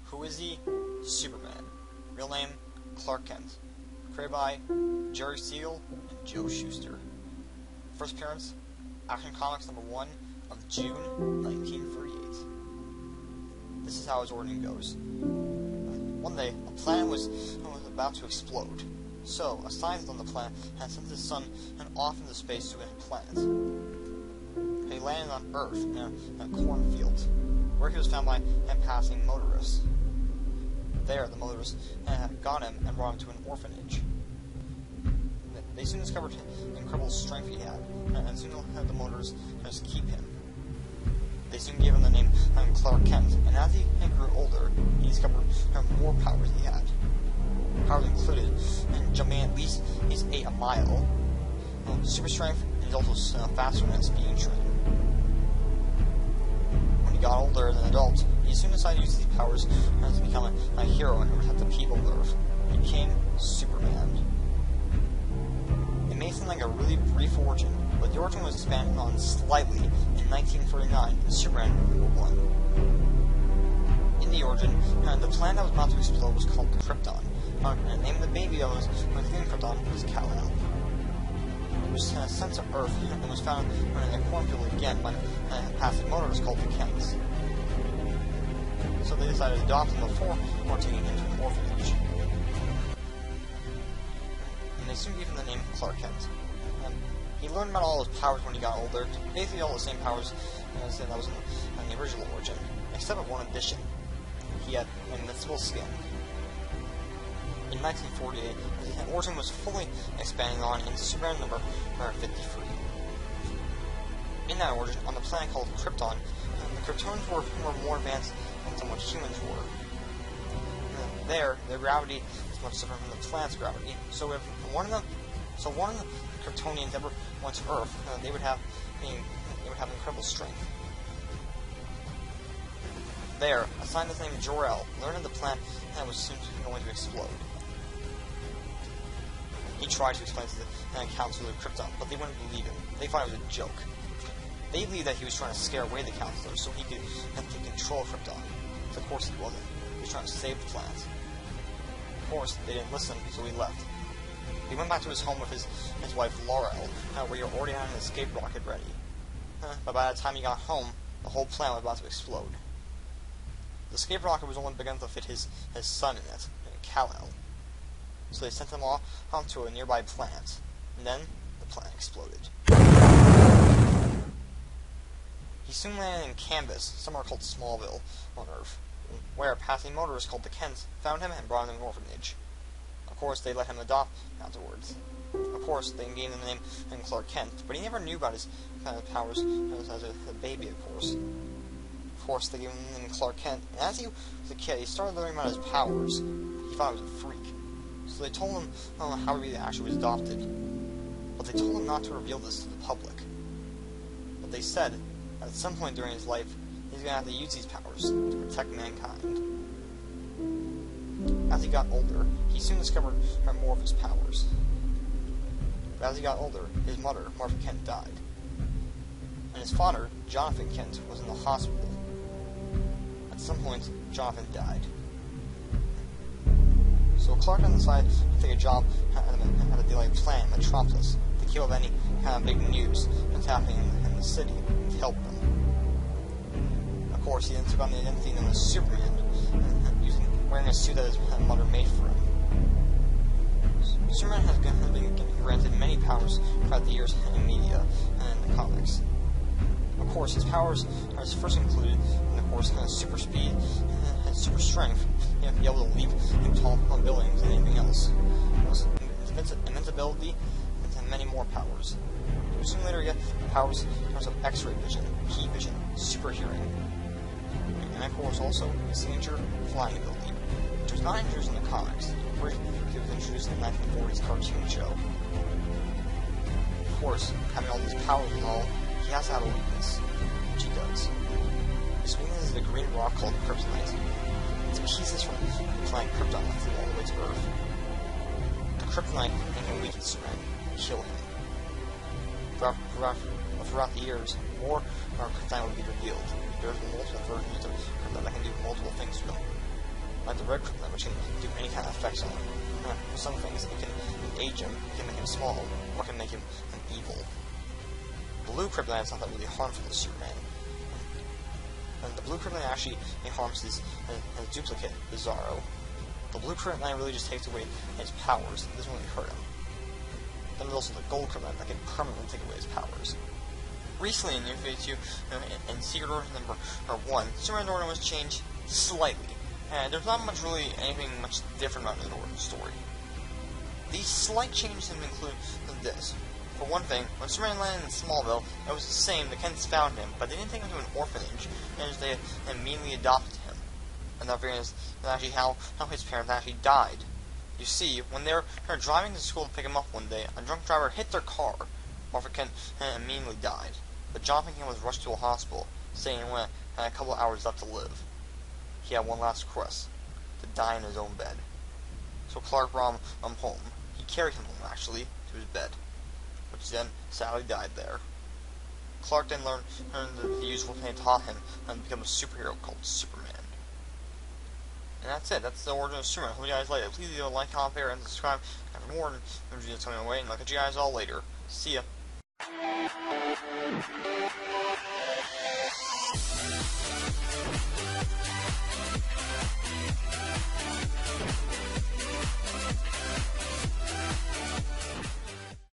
Who is he? Superman. Real name, Clark Kent. Created by Jerry Siegel and Joe Shuster. First appearance, Action Comics #1 of June 1938. This is how his origin goes. One day, a planet was about to explode. So, a scientist on the planet had sent his son off into space to a planet. He landed on Earth in a cornfield, where he was found by a passing motorist. There, the motorist got him and brought him to an orphanage. They soon discovered the incredible strength he had, and soon had the motorist just keep him. They soon gave him the name Clark Kent, and as he grew older, he discovered more powers he had. Powers included jumping at least 8 mile, super strength, and he's also faster than speeding train. When he got older as an adult, he soon decided to use these powers to become a hero and protect the people of Earth. He became Superman. It may seem like a really brief origin, but the origin was expanded on slightly in 1939 in Superman #1. In the origin, the planet that was about to explode was called Krypton, and the name of the baby that was within Krypton was Kal-El. It was sent to Earth and was found in a cornfield again by a passing motorist called the Kents. So they decided to adopt him before taking him to an orphanage. And they soon gave him the name Clark Kent. He learned about all his powers when he got older, basically all the same powers as that was in the original origin, except for one addition. He had invincible skin. In 1948, his origin was fully expanded on in Superman number 53. In that origin, on the planet called Krypton, the Kryptonians were more advanced than what humans were. There, their gravity is much different from the planet's gravity. So if one of the Kryptonians ever went to Earth, they would have incredible strength. There, a scientist named Jor-El learned that the planet was soon going to explode. He tried to explain to the counselor of Krypton, but they wouldn't believe him. They thought it was a joke. They believed that he was trying to scare away the counselor so he could take control of Krypton. But of course he wasn't. He was trying to save the planet. Of course, they didn't listen, so he left. He went back to his home with his wife Laurel, where he already had an escape rocket ready. But by the time he got home, the whole planet was about to explode. The escape rocket was only big enough to fit his son in it, Kal-El. So they sent him off to a nearby planet, and then the planet exploded. He soon landed in Canvas, somewhere called Smallville, on Earth, where a passing motorist called the Kents found him and brought him to an orphanage. Of course, they let him adopt afterwards. Of course, they gave him the name Clark Kent, but he never knew about his powers as a baby, of course. Of course, they gave him the name Clark Kent, and as he was a kid, he started learning about his powers. He thought he was a freak. So they told him how he actually was adopted. But they told him not to reveal this to the public. But they said that at some point during his life, he's going to have to use these powers to protect mankind. As he got older, he soon discovered more of his powers. But as he got older, his mother, Martha Kent, died. And his father, Jonathan Kent, was in the hospital. At some point, Jonathan died. So Clark decided to take a job at a delayed plant in Metropolis to keep up any kind of big news that's happening in the city to help them. Of course, he then took on the identity known as Superman, wearing a suit that his mother made for him. Superman has been granted many powers throughout the years in media and in the comics. Of course, his powers are first included, and of course, super speed and super strength. You know, be able to leap tall buildings and anything else. Invincibility, and many more powers. You soon later get powers in terms of X-ray vision, heat vision, super hearing, and of course also his signature flying ability, which was not introduced in the comics. It was introduced in the 1940s cartoon show. Of course, having all these powers and all, he has to have a weakness, which he does. His weakness is the green rock called kryptonite. It's pieces from the planet Krypton that flew all the way to Earth. The kryptonite can weaken Superman, kill him. Throughout the years, more kryptonite would be revealed. There's multiple versions of kryptonite that can do multiple things to him. Like the red kryptonite, which can do any kind of effects on him. For some things, it can age him, it can make him small, or it can make him evil. Blue kryptonite is not that really harmful to Superman. And the blue kryptonite actually harms his duplicate, Bizarro. The blue kryptonite really just takes away his powers. It doesn't really hurt him. Then there's also the gold kryptonite that can permanently take away his powers. Recently in New 52, in Secret Origins number 1, Superman's origin was changed slightly. And there's not much really anything much different about the origin story. These slight changes include this. For one thing, when Superman landed in Smallville, it was the same. The Kents found him, but they didn't take him to an orphanage, and they immediately adopted him. Another thing is actually how his parents actually died. You see, when they were driving to school to pick him up one day, a drunk driver hit their car. Martha Kent immediately died, but Jonathan Kent was rushed to a hospital, saying he had a couple of hours left to live. He had one last request: to die in his own bed. So Clark brought him home. He carried him home, actually, to his bed, which then sadly died there. Clark then learned the useful thing taught him and become a superhero called Superman. And that's it. That's the origin of Superman. Hope you guys like it. Please leave a like, comment, and subscribe. And for more videos coming away, and I'll catch you guys all later. See ya.